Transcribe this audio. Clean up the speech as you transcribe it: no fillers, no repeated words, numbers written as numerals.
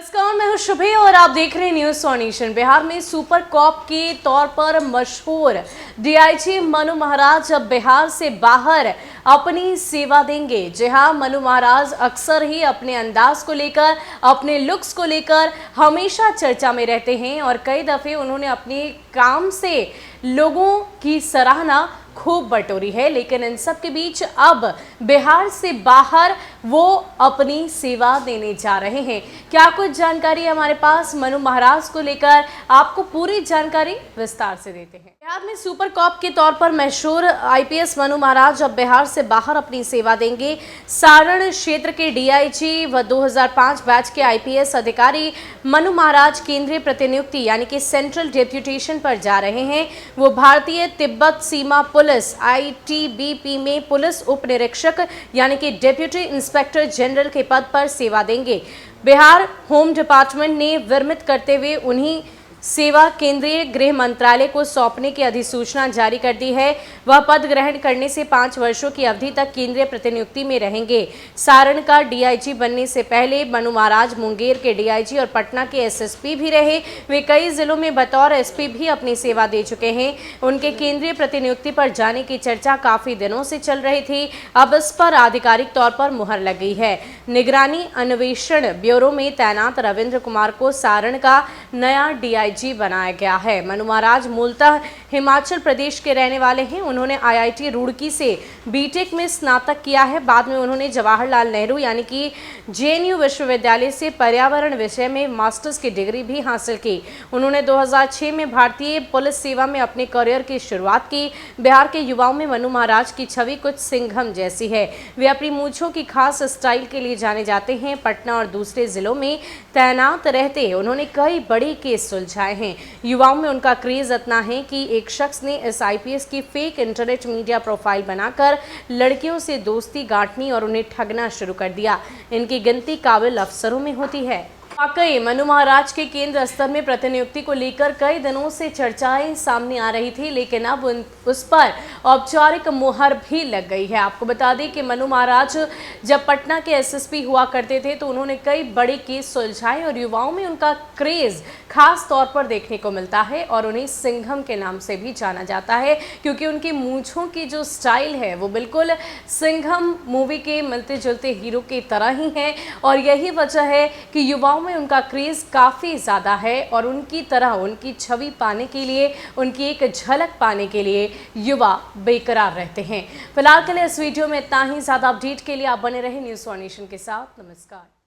नमस्कार, मैं हूं शुभे और आप देख रहे हैं न्यूज सोनेशन। बिहार में सुपर कॉप के तौर पर मशहूर डीआईजी मनु महाराज अब बिहार से बाहर अपनी सेवा देंगे। जी हां, मनु महाराज अक्सर ही अपने अंदाज को लेकर, अपने लुक्स को लेकर हमेशा चर्चा में रहते हैं और कई दफे उन्होंने अपने काम से लोगों की सराहना खूब बटोरी है। लेकिन इन सब के बीच अब बिहार से बाहर वो अपनी सेवा देने जा रहे हैं। क्या कुछ जानकारी है हमारे पास मनु महाराज को लेकर, आपको पूरी जानकारी विस्तार से देते हैं। बिहार में सुपर कॉप के तौर पर मशहूर आईपीएस मनु महाराज अब बिहार से बाहर अपनी सेवा देंगे। सारण क्षेत्र के डीआईजी व 2005 बैच के आईपीएस अधिकारी मनु महाराज केंद्रीय प्रतिनियुक्ति यानी कि सेंट्रल डेप्यूटेशन पर जा रहे हैं। वो भारतीय तिब्बत सीमा पुलिस आईटीबीपी में पुलिस उप निरीक्षक यानी कि डेप्यूटी इंस्पेक्टर जनरल के पद पर सेवा देंगे। बिहार होम डिपार्टमेंट ने विरमित करते हुए उन्हीं सेवा केंद्रीय गृह मंत्रालय को सौंपने की अधिसूचना जारी कर दी है। वह पद ग्रहण करने से 5 वर्षों की अवधि तक केंद्रीय प्रतिनियुक्ति में रहेंगे। सारण का डीआईजी बनने से पहले मनु महाराज मुंगेर के डीआईजी और पटना के एसएसपी भी रहे। वे कई जिलों में बतौर एसपी भी अपनी सेवा दे चुके हैं। उनके केंद्रीय प्रतिनियुक्ति पर जाने की चर्चा काफी दिनों से चल रही थी। अब इस पर आधिकारिक तौर पर मुहर लग गई है। निगरानी अन्वेषण ब्यूरो में तैनात रविंद्र कुमार को सारण का नया डीआईजी बनाया गया है। मनु महाराज मूलतः हिमाचल प्रदेश के रहने वाले हैं। उन्होंने आईआईटी रुड़की से बीटेक में स्नातक किया है। बाद में उन्होंने जवाहरलाल नेहरू यानी कि जेएनयू विश्वविद्यालय से पर्यावरण विषय में मास्टर्स की डिग्री भी हासिल की। उन्होंने 2006 में भारतीय पुलिस सेवा में अपने करियर की शुरुआत की। बिहार के युवाओं में मनु महाराज की छवि कुछ सिंघम जैसी है। वे अपनी मूंछों की खास स्टाइल के लिए जाने जाते हैं। पटना और दूसरे जिलों में तैनात रहते उन्होंने कई बड़े केस सुलझाए हैं। युवाओं में उनका क्रेज इतना है कि एक शख्स ने इस आईपीएस की फेक इंटरनेट मीडिया प्रोफाइल बनाकर लड़कियों से दोस्ती गांठनी और उन्हें ठगना शुरू कर दिया। इनकी गिनती काबिल अफसरों में होती है। वाकई मनु महाराज के केंद्र स्तर में प्रतिनियुक्ति को लेकर कई दिनों से चर्चाएं सामने आ रही थी, लेकिन अब उस पर औपचारिक मुहर भी लग गई है। आपको बता दें कि मनु महाराज जब पटना के एसएसपी हुआ करते थे तो उन्होंने कई बड़े केस सुलझाए और युवाओं में उनका क्रेज खास तौर पर देखने को मिलता है और उन्हें सिंघम के नाम से भी जाना जाता है, क्योंकि उनकी मूंछों की जो स्टाइल है वो बिल्कुल सिंघम मूवी के मिलते जुलते हीरो की तरह ही है। और यही वजह है कि युवाओं में उनका क्रेज काफ़ी ज़्यादा है और उनकी तरह उनकी छवि पाने के लिए, उनकी एक झलक पाने के लिए युवा बेकरार रहते हैं। फिलहाल के लिए इस वीडियो में इतना ही। ज़्यादा अपडेट के लिए आप बने रहे न्यूज़ सोनेशन के साथ। नमस्कार।